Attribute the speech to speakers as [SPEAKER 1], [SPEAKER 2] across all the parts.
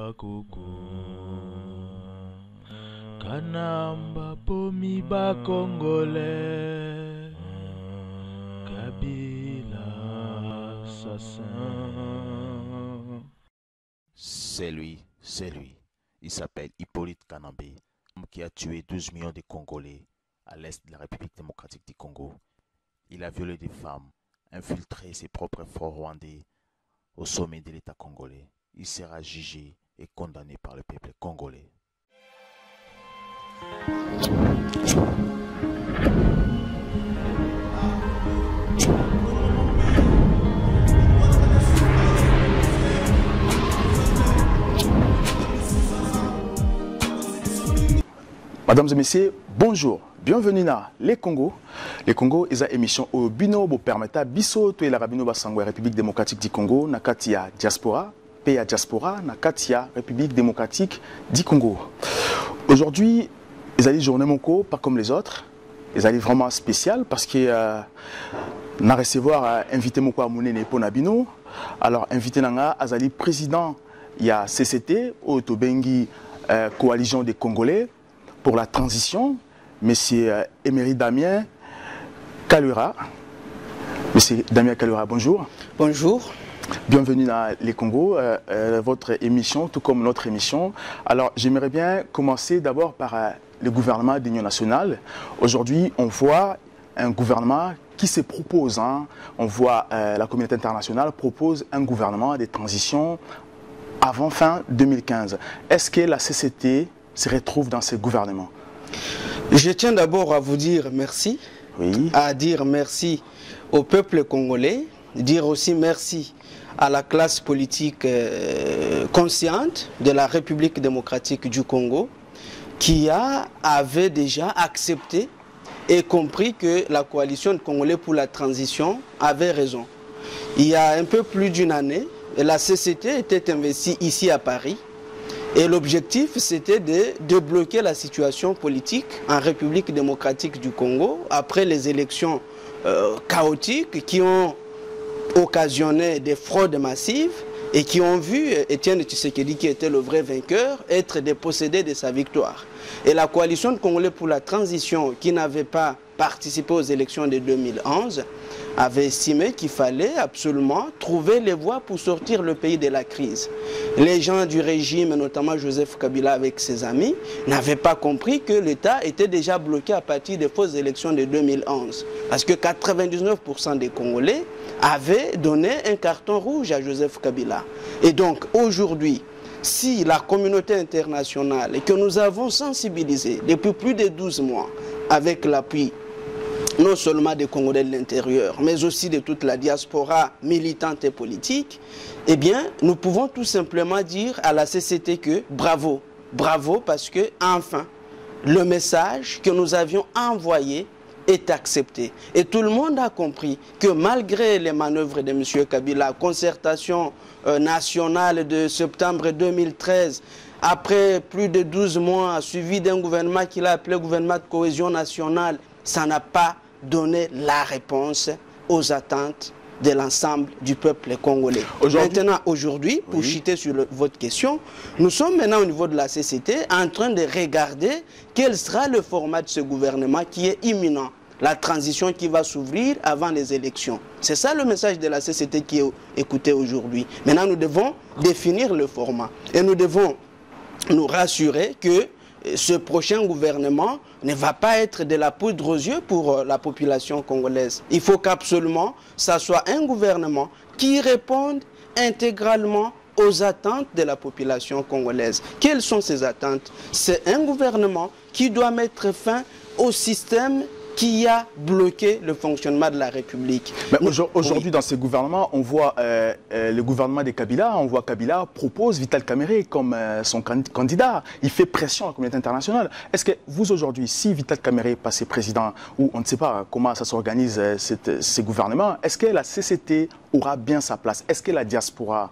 [SPEAKER 1] bakoko kanamba pomi bakongolais Kabila assassin.
[SPEAKER 2] C'est lui. Il s'appelle Hippolyte Kanambe, qui a tué 12 millions de Congolais à l'est de la République démocratique du Congo. Il a violé des femmes, infiltré ses propres forts rwandais au sommet de l'État congolais. Il sera jugé et condamné par le peuple congolais.
[SPEAKER 3] Mesdames et messieurs, bonjour. Bienvenue dans Les Congo. Les Congo est une émission où bino bo permetta biso to la rabino basangwa République démocratique du Congo na katia diaspora, pays diaspora na katia République démocratique du Congo. Aujourd'hui, ils allaient journée moko pas comme les autres. Ils allaient vraiment spécial parce que na recevoir invité moko à monene pour nabino. Alors invité nanga azali président il y a CCT au Tobengi coalition des Congolais pour la transition, M. Emery Damien Kalura. M. Damien Kalura, bonjour.
[SPEAKER 4] Bonjour.
[SPEAKER 3] Bienvenue dans Les Congo, votre émission, tout comme notre émission. Alors, j'aimerais bien commencer d'abord par le gouvernement d'Union nationale. Aujourd'hui, on voit un gouvernement qui se propose, on voit la communauté internationale propose un gouvernement de transition avant fin 2015. Est-ce que la CCT se retrouve dans ce gouvernement?
[SPEAKER 4] Je tiens d'abord à vous dire merci, à dire merci au peuple congolais, dire aussi merci à la classe politique consciente de la République démocratique du Congo qui avait déjà accepté et compris que la coalition de Congolais pour la transition avait raison. Il y a un peu plus d'une année, la CCT était investie ici à Paris. Et l'objectif, c'était de débloquer la situation politique en République démocratique du Congo après les élections chaotiques qui ont occasionné des fraudes massives et qui ont vu Étienne Tshisekedi, qui était le vrai vainqueur, être dépossédé de sa victoire. Et la coalition de Congolais pour la transition, qui n'avait pas participé aux élections de 2011, avait estimé qu'il fallait absolument trouver les voies pour sortir le pays de la crise. Les gens du régime, notamment Joseph Kabila avec ses amis, n'avaient pas compris que l'État était déjà bloqué à partir des fausses élections de 2011. Parce que 99% des Congolais avaient donné un carton rouge à Joseph Kabila. Et donc aujourd'hui, si la communauté internationale, et que nous avons sensibilisé depuis plus de 12 mois avec l'appui non seulement des Congolais de l'intérieur, mais aussi de toute la diaspora militante et politique, eh bien, nous pouvons tout simplement dire à la CCT que bravo, bravo, parce que enfin, le message que nous avions envoyé est accepté. Et tout le monde a compris que malgré les manœuvres de M. Kabila, concertation nationale de septembre 2013, après plus de 12 mois, suivi d'un gouvernement qu'il a appelé gouvernement de cohésion nationale, ça n'a pas donné la réponse aux attentes de l'ensemble du peuple congolais. Maintenant, aujourd'hui, pour chuter sur votre question, nous sommes maintenant au niveau de la CCT en train de regarder quel sera le format de ce gouvernement qui est imminent, la transition qui va s'ouvrir avant les élections. C'est ça le message de la CCT qui est écouté aujourd'hui. Maintenant, nous devons définir le format et nous devons nous rassurer que ce prochain gouvernement ne va pas être de la poudre aux yeux pour la population congolaise. Il faut qu'absolument, ça soit un gouvernement qui réponde intégralement aux attentes de la population congolaise. Quelles sont ces attentes? C'est un gouvernement qui doit mettre fin au système qui a bloqué le fonctionnement de la République.
[SPEAKER 3] Aujourd'hui, dans ce gouvernement, on voit le gouvernement de Kabila, on voit Kabila propose Vital Kamerhe comme son candidat. Il fait pression à la communauté internationale. Est-ce que vous, aujourd'hui, si Vital Kamerhe passe président, ou on ne sait pas comment ça s'organise, ce gouvernement, est-ce que la CCT aura bien sa place? Est-ce que la diaspora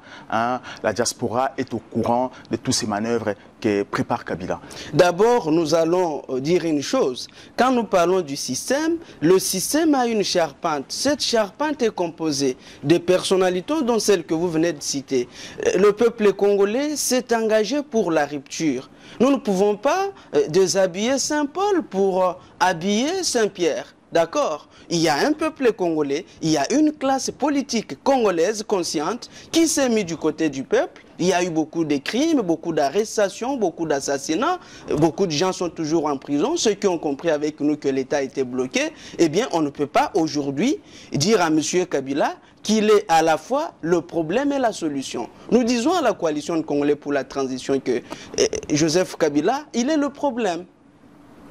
[SPEAKER 3] est au courant de tous ces manœuvres que prépare Kabila?
[SPEAKER 4] D'abord, nous allons dire une chose. Quand nous parlons du système, le système a une charpente. Cette charpente est composée de personnalités dont celle que vous venez de citer. Le peuple congolais s'est engagé pour la rupture. Nous ne pouvons pas déshabiller Saint-Paul pour habiller Saint-Pierre. D'accord? Il y a un peuple congolais, il y a une classe politique congolaise consciente qui s'est mise du côté du peuple. Il y a eu beaucoup de crimes, beaucoup d'arrestations, beaucoup d'assassinats. Beaucoup de gens sont toujours en prison. Ceux qui ont compris avec nous que l'État était bloqué, eh bien, on ne peut pas aujourd'hui dire à M. Kabila qu'il est à la fois le problème et la solution. Nous disons à la coalition de Congolais pour la transition que Joseph Kabila, il est le problème.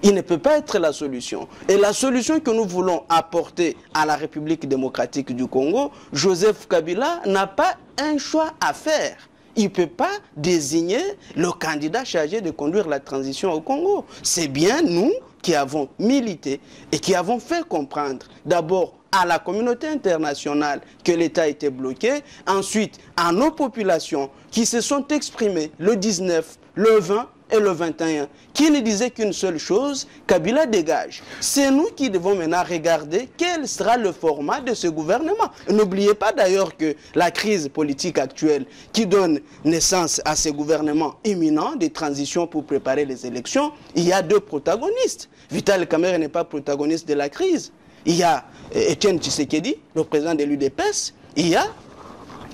[SPEAKER 4] Il ne peut pas être la solution. Et la solution que nous voulons apporter à la République démocratique du Congo, Joseph Kabila n'a pas un choix à faire. Il ne peut pas désigner le candidat chargé de conduire la transition au Congo. C'est bien nous qui avons milité et qui avons fait comprendre d'abord à la communauté internationale que l'État était bloqué, ensuite à nos populations qui se sont exprimées le 19, le 20 et le 21, qui ne disaient qu'une seule chose, Kabila dégage. C'est nous qui devons maintenant regarder quel sera le format de ce gouvernement. N'oubliez pas d'ailleurs que la crise politique actuelle qui donne naissance à ce gouvernement imminent de transition pour préparer les élections, il y a deux protagonistes. Vital Kamerhe n'est pas protagoniste de la crise. Il y a Etienne Tshisekedi, le président de l'UDPS, il y a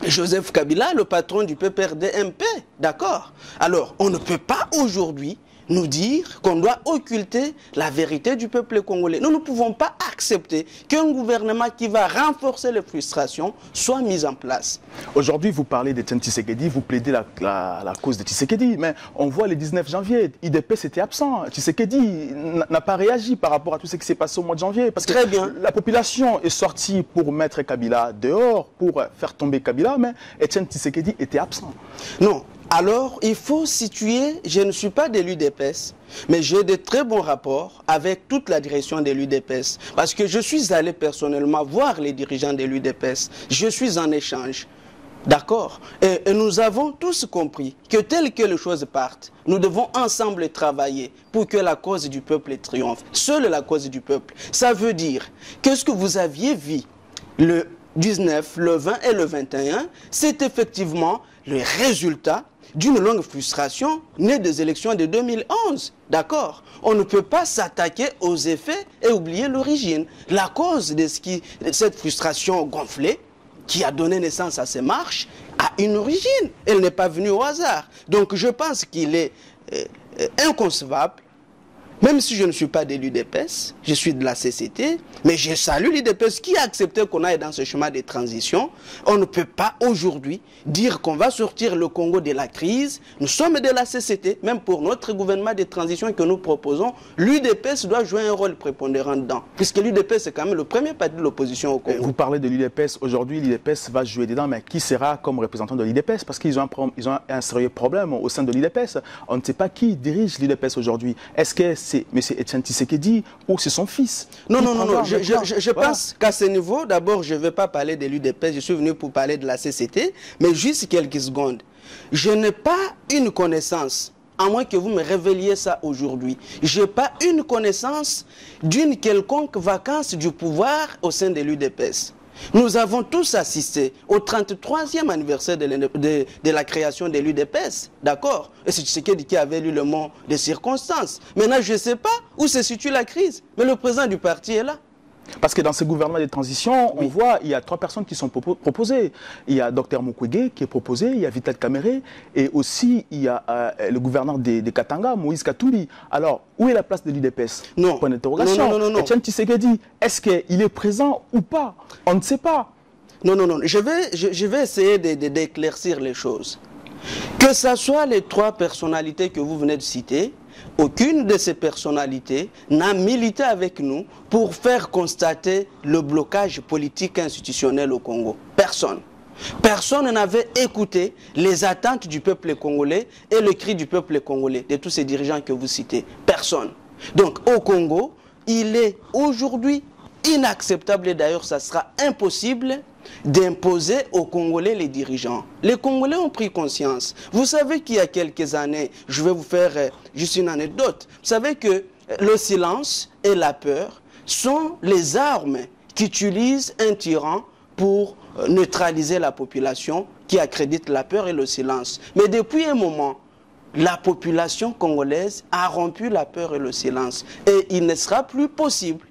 [SPEAKER 4] Joseph Kabila, le patron du PPRD-MP, d'accord? Alors, on ne peut pas aujourd'hui nous dire qu'on doit occulter la vérité du peuple congolais. Nous ne pouvons pas accepter qu'un gouvernement qui va renforcer les frustrations soit mis en place.
[SPEAKER 3] Aujourd'hui, vous parlez de Tshisekedi, vous plaidez la cause de Tshisekedi, mais on voit le 19 janvier, IDPS était absent. Tshisekedi n'a pas réagi par rapport à tout ce qui s'est passé au mois de janvier. Parce que
[SPEAKER 4] très bien.
[SPEAKER 3] La population est sortie pour mettre Kabila dehors, pour faire tomber Kabila, mais Etienne Tshisekedi était absent.
[SPEAKER 4] Non. Alors, il faut situer, je ne suis pas de l'UDPS, mais j'ai de très bons rapports avec toute la direction de l'UDPS. Parce que je suis allé personnellement voir les dirigeants de l'UDPS. Je suis en échange. D'accord? Et nous avons tous compris que telles que les choses partent, nous devons ensemble travailler pour que la cause du peuple triomphe. Seule la cause du peuple. Ça veut dire que ce que vous aviez vu le 19, le 20 et le 21, c'est effectivement le résultat d'une longue frustration née des élections de 2011. D'accord? On ne peut pas s'attaquer aux effets et oublier l'origine. La cause de cette frustration gonflée qui a donné naissance à ces marches a une origine. Elle n'est pas venue au hasard. Donc je pense qu'il est inconcevable, même si je ne suis pas de l'UDPS, je suis de la CCT, mais je salue l'UDPS qui a accepté qu'on aille dans ce chemin de transition. On ne peut pas aujourd'hui dire qu'on va sortir le Congo de la crise. Nous sommes de la CCT, même pour notre gouvernement de transition que nous proposons, l'UDPS doit jouer un rôle prépondérant dedans, puisque l'UDPS est quand même le premier parti de l'opposition au Congo.
[SPEAKER 3] Vous parlez de l'UDPS, aujourd'hui l'UDPS va jouer dedans, mais qui sera comme représentant de l'UDPS? Parce qu'ils ont un sérieux problème au sein de l'UDPS. On ne sait pas qui dirige l'UDPS aujourd'hui. Est-ce que c'est M. Etienne Tshisekedi ou c'est son fils?
[SPEAKER 4] Non. Je pense qu'à ce niveau, d'abord, je ne vais pas parler de l'UDPS, je suis venu pour parler de la CCT, mais juste quelques secondes. Je n'ai pas une connaissance, à moins que vous me révéliez ça aujourd'hui, je n'ai pas une connaissance d'une quelconque vacance du pouvoir au sein de l'UDPS. Nous avons tous assisté au 33e anniversaire de la création de l'UDPS, d'accord? Et c'est Tshisekedi qui avait lu le mot des circonstances. Maintenant, je ne sais pas où se situe la crise, mais le président du parti est là.
[SPEAKER 3] Parce que dans ce gouvernement de transition, on voit il y a 3 personnes qui sont proposées. Il y a Dr Mukwege qui est proposé, il y a Vital Kamerhe et aussi il y a le gouverneur de Katanga, Moïse Katumbi. Alors, où est la place de l'UDPS?
[SPEAKER 4] Non.
[SPEAKER 3] Point d'interrogation.
[SPEAKER 4] Non.
[SPEAKER 3] Etienne Tshisekedi, est-ce qu'il est présent ou pas? On ne sait pas.
[SPEAKER 4] Non. Je vais essayer d'éclaircir les choses. Que ce soit les 3 personnalités que vous venez de citer, aucune de ces personnalités n'a milité avec nous pour faire constater le blocage politique institutionnel au Congo. Personne. Personne n'avait écouté les attentes du peuple congolais et le cri du peuple congolais, de tous ces dirigeants que vous citez. Personne. Donc au Congo, il est aujourd'hui inacceptable, et d'ailleurs ça sera impossible, d'imposer aux Congolais les dirigeants. Les Congolais ont pris conscience. Vous savez qu'il y a quelques années, je vais vous faire juste une anecdote, vous savez que le silence et la peur sont les armes qu'utilise un tyran pour neutraliser la population qui accrédite la peur et le silence. Mais depuis un moment, la population congolaise a rompu la peur et le silence. Et il ne sera plus possible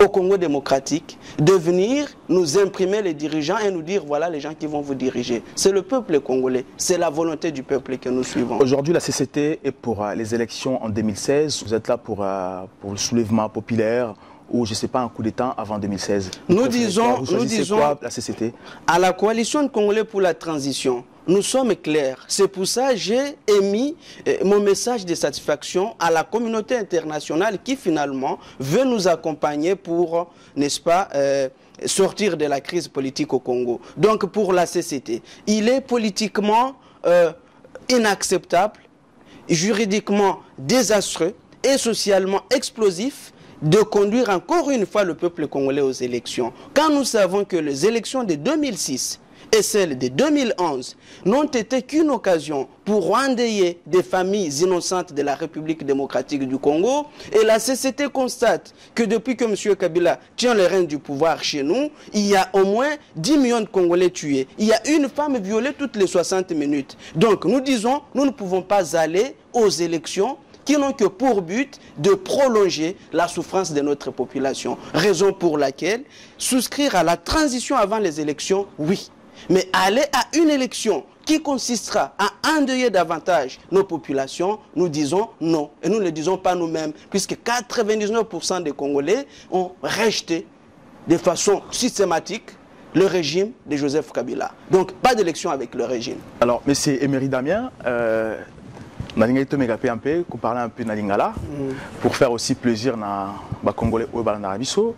[SPEAKER 4] au Congo démocratique de venir nous imprimer les dirigeants et nous dire voilà les gens qui vont vous diriger. C'est le peuple congolais, c'est la volonté du peuple que nous suivons.
[SPEAKER 3] Aujourd'hui, la CCT est pour les élections en 2016. Vous êtes là pour le soulèvement populaire ou je ne sais pas un coup d'État avant 2016.
[SPEAKER 4] Nous disons
[SPEAKER 3] quoi, la CCT?
[SPEAKER 4] À la coalition de Congolais pour la transition, nous sommes clairs. C'est pour ça que j'ai émis mon message de satisfaction à la communauté internationale qui finalement veut nous accompagner pour, n'est-ce pas, sortir de la crise politique au Congo. Donc pour la CCT, il est politiquement inacceptable, juridiquement désastreux et socialement explosif de conduire encore une fois le peuple congolais aux élections. Quand nous savons que les élections de 2006 et celles de 2011 n'ont été qu'une occasion pour endeuiller des familles innocentes de la République démocratique du Congo. Et la CCT constate que depuis que M. Kabila tient les rênes du pouvoir chez nous, il y a au moins 10 millions de Congolais tués. Il y a une femme violée toutes les 60 minutes. Donc nous disons, nous ne pouvons pas aller aux élections qui n'ont que pour but de prolonger la souffrance de notre population. Raison pour laquelle souscrire à la transition avant les élections, oui. Mais aller à une élection qui consistera à endeuiller davantage nos populations, nous disons non. Et nous ne le disons pas nous-mêmes, puisque 99% des Congolais ont rejeté de façon systématique le régime de Joseph Kabila. Donc, pas d'élection avec le régime.
[SPEAKER 3] Alors, M. Emery Damien, Nalinga Tomegapé un peu, qu'on parle un peu Nalingala, pour faire aussi plaisir aux Congolais au Balanabiso.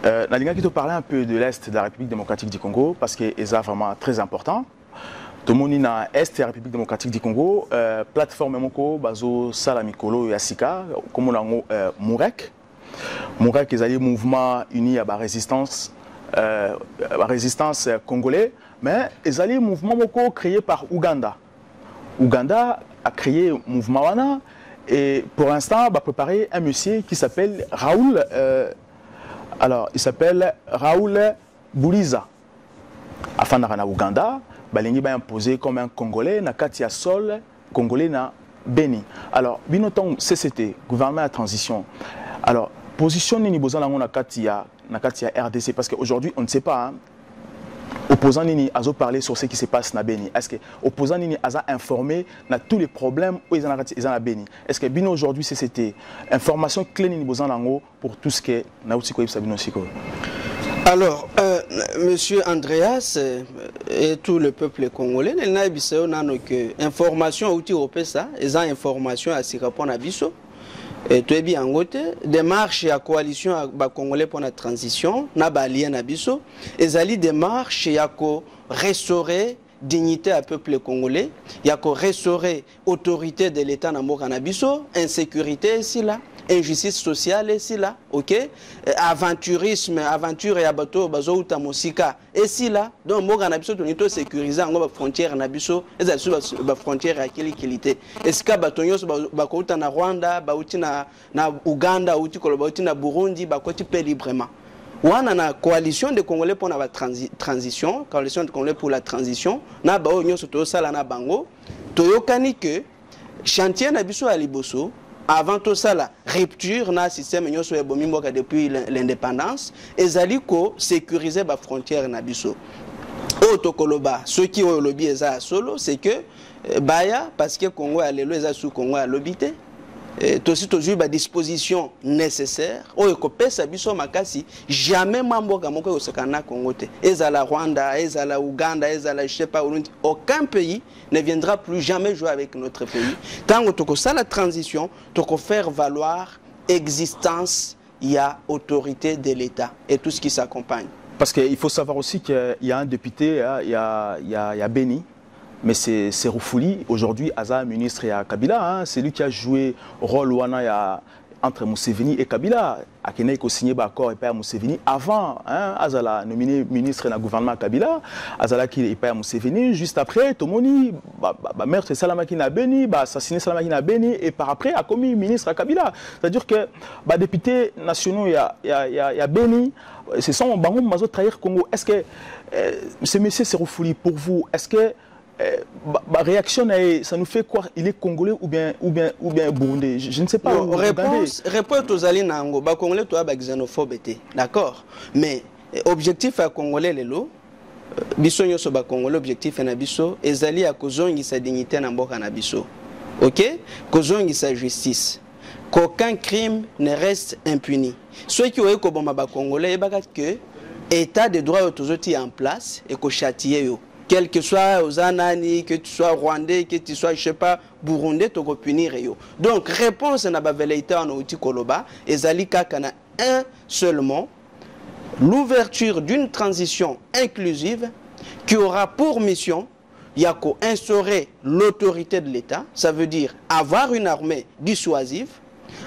[SPEAKER 3] Nalinga qui te parlait un peu de l'Est de la République démocratique du Congo, parce que c'est vraiment très important. Tout le monde dans l'Est de la République démocratique du Congo, plateforme Moko, Bazo, Salamikolo et Asika, comme on a Mourek. Mourek, ils ont un mouvement uni à la résistance congolais, mais ils ont un mouvement Moko créé par Ouganda. Ouganda a créé un mouvement Wana et pour l'instant, va préparer un monsieur qui s'appelle Raoul. Alors, il s'appelle Raoul Bouliza. Afin d'arriver à Ouganda, il va imposer comme un Congolais, na Katia Sol, Congolais na Beni. Alors, binoton CCT, gouvernement à transition. Alors, position ni besoin na Katia RDC parce qu'aujourd'hui, on ne sait pas. Hein, opposant Nini a parlé sur ce qui se passe na Beni. Est-ce que opposant Nini a informé na tous les problèmes où ils ont à Beni? Est-ce que Bino aujourd'hui c'était information clé Nini besoin d'ango pour tout ce que na utiko Bino siko?
[SPEAKER 4] Alors, Monsieur Andreas et tout le peuple congolais, il n'a pas que information outil opesa, ils ont information à s'y répondre à Bisso. Et tout est bien en côté, démarche à coalition à Congolais pour la transition, n'a pas lien à Bisso, et ali démarche à restaurer dignité à peuple congolais, il y a restaurer autorité de l'État dans le Bisso, insécurité ici là, injustice sociale ici là, ok, aventurisme, aventure et abateau, bazo ou tamosika ici là, donc Morgana Bisso tout nito sécurisé en frontière na Bisso, et ça sur la frontière à qualité. Est-ce que batonyos bakouta na Rwanda, bauti na Uganda, outi kolobauti na Burundi, bakoti pe librement. Wana na coalition de Congolais pour la transition, coalition de Congolais pour la transition, na bao nyoso to sala na bango, toyokani que chantier na Bisso à Liboso. Avant tout ça, la rupture dans le système depuis l'indépendance, et Zaliko sécuriser la frontière na biso. Otokoloba, ceux qui ont lobby ça solo, c'est que Baya, parce que Congo a les lois sous Congo a lobité, aussi toujours la disposition nécessaire. Oyokopesa biso makasi, jamais mambo kamoko yosakana Congo te. Ezala Rwanda, ezala Uganda, ezala je sais pas Burundi, aucun pays ne viendra plus jamais jouer avec notre pays. Tant que ça la transition, tu peux faire valoir existence, il y a autorité de l'État et tout ce qui s'accompagne.
[SPEAKER 3] Parce qu'il faut savoir aussi qu'il y a un député, il y a Beni. Mais c'est Roufouli, aujourd'hui, Aza, ministre et Kabila, hein, c'est lui qui a joué rôle wana entre Museveni et Kabila. Akene ko signé ba accord et pas Museveni avant hein azala nominé ministre dans le gouvernement Kabila, azala qui est pas Museveni juste après Tomoni meurtre Salama Kina Beni, assassiné Salama Kina Beni et par après a commis ministre à Kabila. C'est-à-dire que députés nationaux il y a Beni, ce sont bango mazo trahir Congo. Est-ce que ce monsieur c'est refouli pour vous? Est-ce que réaction, ça nous fait quoi? Il est congolais ou bien burundais? Je ne sais pas.
[SPEAKER 4] Réponse aux alliés nango. Ba congolais toi ba xénophobe était. D'accord. Mais objectif à congolais lelo. Biso nyoso ba congolais objectif na biso ezali à kozongi sa dignité na mboka na biso. OK? Kozongi sa justice. Qu'aucun crime ne reste impuni. Ceux qui ont koboma ba congolais baka que état de droit autorisé en place et ko châtier yo. Quel que soit aux Anani, que tu sois rwandais, que tu sois, je sais pas, burundais, tu vas punir. Donc, réponse à la vérité en outil Koloba, et Zalika Kana, un seulement, l'ouverture d'une transition inclusive qui aura pour mission, Yako, instaurer l'autorité de l'État, ça veut dire avoir une armée dissuasive,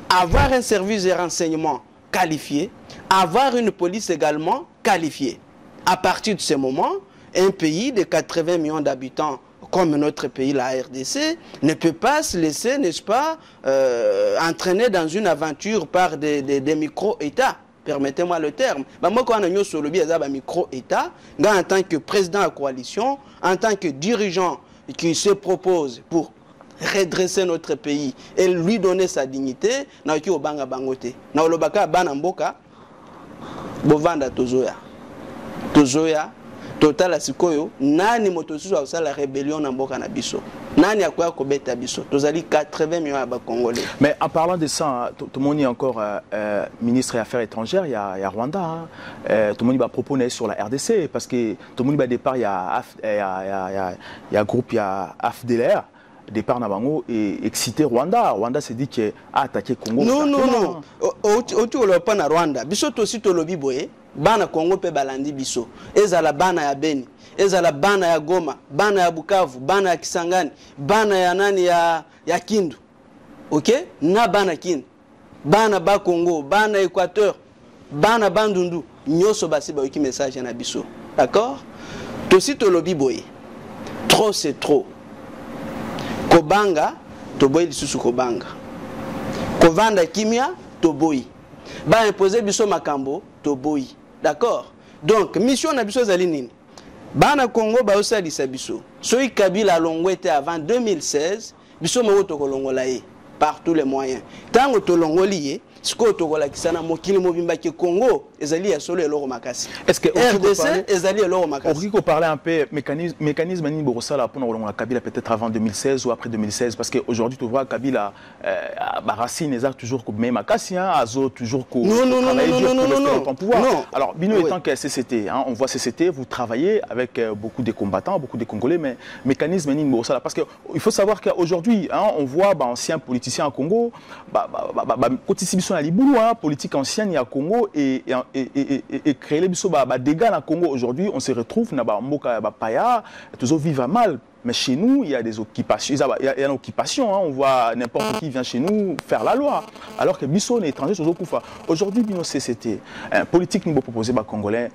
[SPEAKER 4] avoir un service de renseignement qualifié, avoir une police également qualifiée. À partir de ce moment, un pays de 80 millions d'habitants comme notre pays, la RDC, ne peut pas se laisser, n'est-ce pas, entraîner dans une aventure par des micro-États. Permettez-moi le terme. Moi, quand on a sur le biais d'un micro-État, en tant que président de la coalition, en tant que dirigeant qui se propose pour redresser notre pays et lui donner sa dignité, na au banga bangote. Na olobaka banamboka, bovanda tozoya. Total asikoyo nani motosusu a la rébellion na mboka na biso nani akoya kobeta biso tozali 80 millions de Congolais.
[SPEAKER 3] Mais en parlant de ça, tout le monde est encore ministre des Affaires étrangères, il y a Rwanda, hein. Tout le monde va proposer sur la RDC parce que tout le monde va départ il y a groupe il y a AFDLR départ na bango et excité Rwanda. Rwanda s'est dit que attaquer Congo.
[SPEAKER 4] Non. Auti olopa na Rwanda. Biso tosi tolobi boye. Bana Congo pe balandi biso. Ezala bana ya Beni, ezala bana ya Goma, bana ya Bukavu, bana ya Kisangani, bana ya nani ya Kindu. OK? Na bana Kindu. Bana ba Congo, bana Équateur, bana Bandundu, nyoso basi ba ki message na biso. D'accord? Tosi tolobi boye. Trop c'est trop. Kobanga, toboyi lisusu kobanga. Kovanda kimia, toboyi. Ba imposer biso makambo, toboyi. D'accord? Donc, mission na biso zali nini? Bana Congo ba osalisa biso. Soki Kabila longwete avant 2016, biso mo tokolongola ye par tous les moyens. Tango tolongoli ye, siko tokola kisana mokili mobimba ke Congo ezali ya solo eloko makasi.
[SPEAKER 3] Est-ce que
[SPEAKER 4] RDC ezali eloko makasi?
[SPEAKER 3] On peut parler un peu mécanisme ni borosala pour longola Kabila peut-être avant 2016 ou après 2016 parce que aujourd'hui tu vois Kabila racine exact toujours comme même makasi hein, azo toujours comme
[SPEAKER 4] non.
[SPEAKER 3] Alors Bino étant que CCT hein, on voit CCT vous travaillez avec beaucoup de combattants, beaucoup de Congolais mais mécanisme ni borosala parce que il faut savoir qu'aujourd'hui hein, on voit anciens politiciens au Congo à Liboulou, hein, politique ancienne il y a Congo et créer les dégâts dans Congo aujourd'hui on se retrouve dans Mboka Paya toujours vivre mal mais chez nous il y a des occupations il y a une occupation hein, on voit n'importe qui vient chez nous faire la loi alors que Bisso est étranger toujours Koufa aujourd'hui Bino CCT politique nous proposer aux Congolais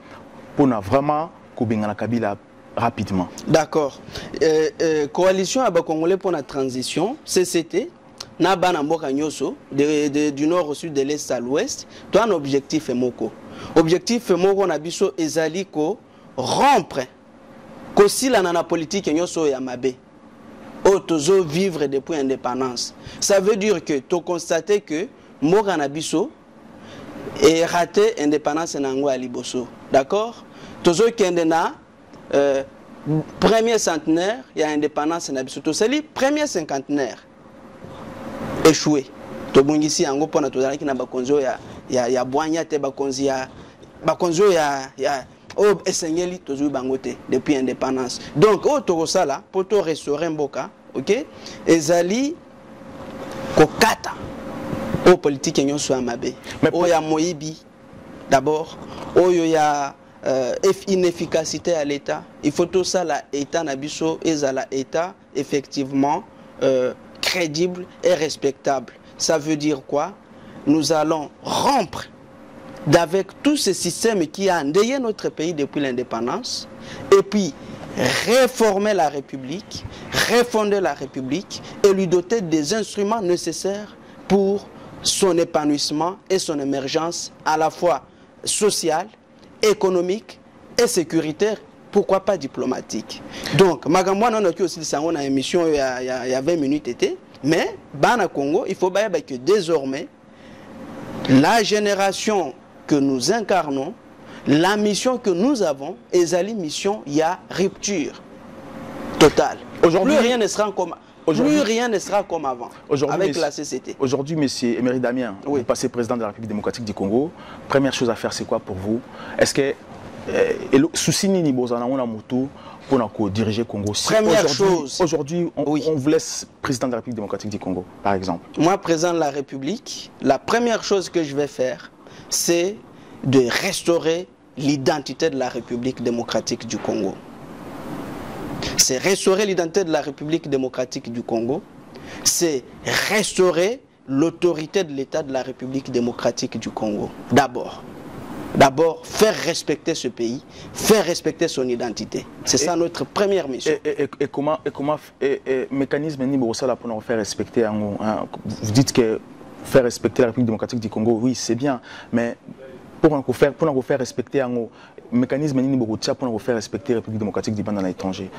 [SPEAKER 3] pour vraiment Kobengana Kabila rapidement.
[SPEAKER 4] D'accord. Coalition à Congolais pour la transition CCT na bana mboka nyoso du nord au sud de l'est à l'ouest toi un objectif moko na biso ezali ko rompre ko sila na politique nyoso ya mabe otozo vivre depuis indépendance ça veut dire que to constater que mboka na biso et raté indépendance na ngo ya liboso d'accord tozo kende na premier centenaire ya indépendance na biso to sali premier cinquantenaire échoué. Tobungisi yango pona tozalaki na bakonzo ya bwanya te bakonzi ya esengeli tozui bangote depuis indépendance. Donc tokosala poto restaurer mboka, OK? Ezali kokata o politique nyonso ya mabe. O ya moyibi d'abord, o ya inefficacité à l'état. Il faut tout ça la état na biso ezala état effectivement crédible et respectable. Ça veut dire quoi? nous allons rompre d'avec tout ce système qui a endeuillé notre pays depuis l'indépendance et puis réformer la République, refonder la République et lui doter des instruments nécessaires pour son épanouissement et son émergence à la fois sociale, économique et sécuritaire, pourquoi pas diplomatique. Donc, Magamwa n'a aussi dit une émission il y a 20 minutes, mais Bana Congo, il faut que désormais, la génération que nous incarnons, la mission que nous avons, et la mission, il y a rupture totale. Aujourd'hui, plus rien ne sera comme avant avec la CCT.
[SPEAKER 3] Aujourd'hui, M. Emery Damien, vous passez président de la République démocratique du Congo. Première chose à faire, c'est quoi pour vous? Est-ce que souci ni bozana on a moto pour diriger le Congo?
[SPEAKER 4] Première chose.
[SPEAKER 3] Aujourd'hui, on vous laisse président de la République démocratique du Congo, par exemple.
[SPEAKER 4] Moi, président de la République, la première chose que je vais faire, c'est de restaurer l'identité de la République démocratique du Congo. C'est restaurer l'identité de la République démocratique du Congo. C'est restaurer l'autorité de l'État de la République démocratique du Congo. D'abord, faire respecter ce pays, faire respecter son identité. C'est ça notre première mission.
[SPEAKER 3] Et comment mécanisme pour faire respecter, vous dites que faire respecter la République démocratique du Congo, oui, c'est bien, mais pour nous faire respecter un mécanisme pour faire respecter la République démocratique du Banda à l'étranger.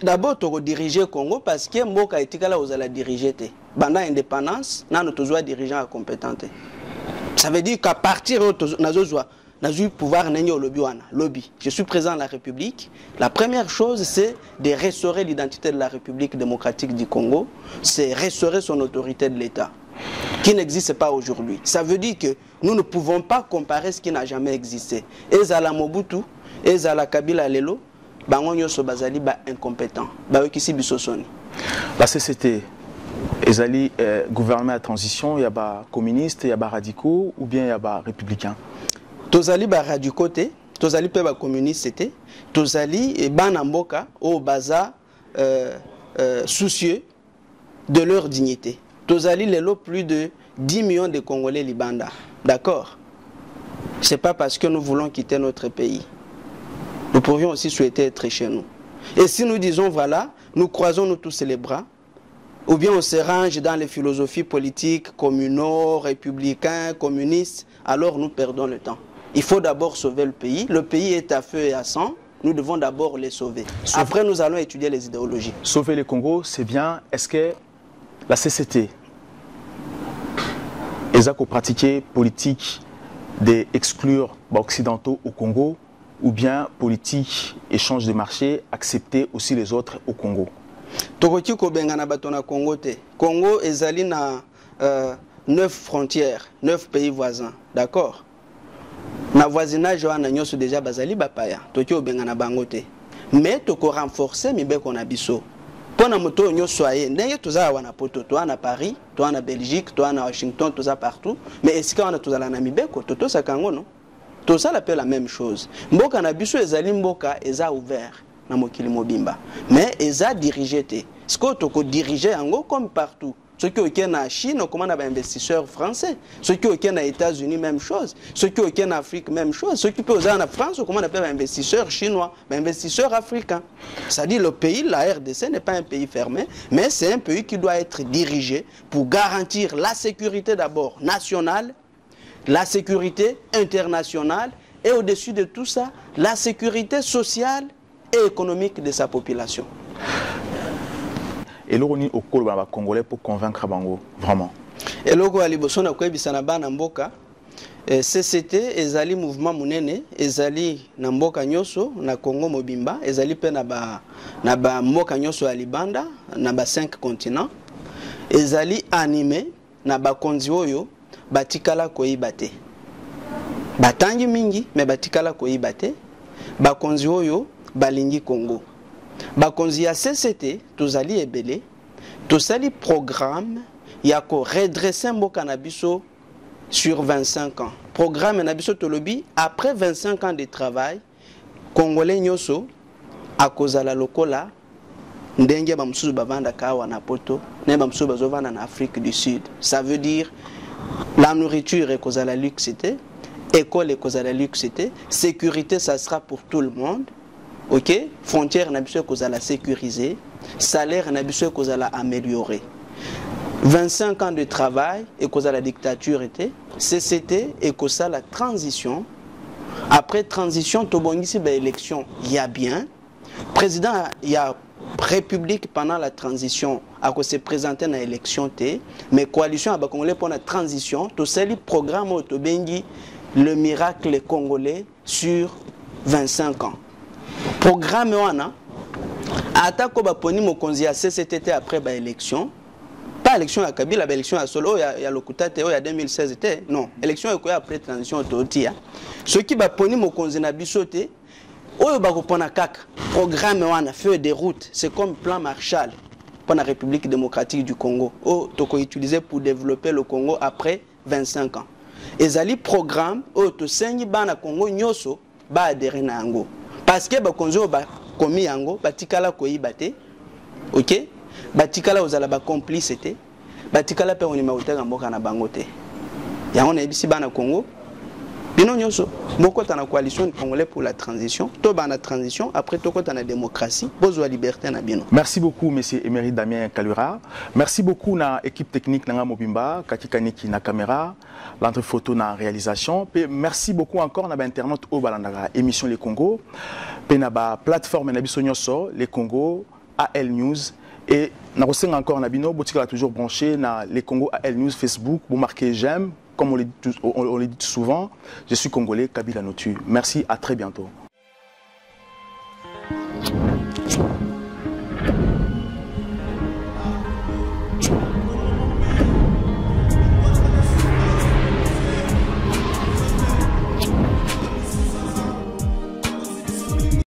[SPEAKER 4] D'abord, tu diriger le Congo parce que Mboka Etikala vous allez diriger. Pendant l'indépendance, nous avons dirigeant compétent. Ça veut dire qu'à partir de nous pouvoir lobby. Je suis président de la République. La première chose, c'est de restaurer l'identité de la République démocratique du Congo. C'est restaurer son autorité de l'État, qui n'existe pas aujourd'hui. Ça veut dire que nous ne pouvons pas comparer ce qui n'a jamais existé. Ezala Mobutu, Ezala Kabila Lelo, Bangonyo Sobazali ba incompétent. Ba okisi bisosoni.
[SPEAKER 3] La CCT, Ezali gouvernement à transition, il y a ba communiste, il y a ba radicaux ou bien il y a ba républicains.
[SPEAKER 4] Tozali ba radicaux te, tozali pe ba communiste te, tozali e banamboka au baza soucieux de leur dignité. Tozali lelo plus de 10 millions de Congolais libanda. D'accord? Ce n'est pas parce que nous voulons quitter notre pays. Nous pourrions aussi souhaiter être chez nous. Et si nous disons voilà, nous croisons nous tous les bras, ou bien on se range dans les philosophies politiques, communaux, républicains, communistes, alors nous perdons le temps. Il faut d'abord sauver le pays. Le pays est à feu et à sang. Nous devons d'abord les sauver. Après, nous allons étudier les idéologies.
[SPEAKER 3] Sauver le Congo, c'est bien. Est-ce que la CCT, ils ont pratiqué politique d'exclure les Occidentaux au Congo ou bien politique échange de marché, accepter aussi les autres au Congo?
[SPEAKER 4] Tokoki kobengana batona Congo te. Congo ezali na 9 frontières, 9 pays voisins, d'accord? Na voisinage wana nyoso déjà bazali bapaya. Toki obengana bango te. Mais toko renforcer mibeko na biso. Pona moto nyoso aye ndenge toza wana poto, toi na Paris, toi na Belgique, toi na Washington, toza partout. Mais est-ce qu'on a toza la na mibeko toto sakango non? Tout ça l'appelle la même chose. Mboka na biso ezali mboka eza ouvert na mokili mobimba. Mais eza dirigé te. Ce que toko diriger ango comme partout. Ceux qui sont en Chine, on commande des investisseurs français. Ceux qui sont aux États-Unis, même chose. Ceux qui sont en Afrique, même chose. Ceux qui sont en France, on commande des investisseurs chinois, des investisseurs africains. C'est-à-dire le pays, la RDC, n'est pas un pays fermé, mais c'est un pays qui doit être dirigé pour garantir la sécurité d'abord nationale, la sécurité internationale et au-dessus de tout ça, la sécurité sociale et économique de sa population.
[SPEAKER 3] Et l'on au Congolais pour convaincre Bango, vraiment.
[SPEAKER 4] Et l'on a liboso na kwebisa na bana mboka. CCT ezali mouvement munene, ezali na mboka nyoso na Congo mobimba, ezali pe na ba mboka nyoso ya libanda na ba 5 continents. Ezali animé na ba konzi oyo batikala koyiba te. Batangi mingi mais batikala koyiba te. Ba konzi oyo balingi Congo. Bakonzi ya CCT, tozali ebele, tozali programme, yako redresser mboka na biso sur 25 ans. Programme na biso tolobi, après 25 ans de travail, Congolais nyoso, akozala lokola, ndenge ba msusu bavanda kawa na poto, ne ba msusu bazovanda na Afrique du Sud. Ça veut dire, La nourriture est cause à la luxité. École est cause à la luxité. Sécurité, ça sera pour tout le monde. Ok? Frontière, n'a pas cause à la sécuriser. Salaire, n'a pas cause à la améliorer. 25 ans de travail et cause à la dictature était. CCT et cause à la transition. Après transition, Tobongisi, élection, il y a bien. Président, il y a République pendant la transition, à cause se présenter dans l'élection, mais coalition à Congolais pour la transition, tout ça, le programme Otobengi, le miracle congolais sur 25 ans. Programme wana, attaque au poni mokonzi à CCT après l'élection, pas élection à Kabila, élection à Solo, il y a Lokuta, il y a 2016, non, élection après transition autotia. Ce qui va poni mokonzi na bisote, oyo bakopona kaka programme wana feu de route, c'est comme plan Marshall pour la République démocratique du Congo. Toko utilisé pour développer le Congo après 25 ans. Ezali programme to senyi bana Congo nyoso ba adhérer na yango. Parce que bakonzo ba komi yango batikala koyibate. OK? Batikala ozala ba complicité. Batikala pe onima utaka mboka na bangote. Yango na bisi bana Congo. Bino nyoso moko ta na coalition congolais pour la transition, to ba na transition après to ko ta na démocratie, besoin liberté na bino.
[SPEAKER 3] Merci beaucoup monsieur Émérite Damien Kalura. Merci beaucoup na équipe technique na Mobimba, Kakikaniki na caméra, l'entre photo na réalisation. Pe merci beaucoup encore na ba internaute au balandaka émission Les Congo. Pe na ba plateforme na biso nyoso Les Congo AL News et na rosenga encore na bino botika toujours branché na Les Congo AL News Facebook, vous marquez j'aime. Comme on le dit souvent, je suis congolais, Kabila Notu. Merci, à très bientôt.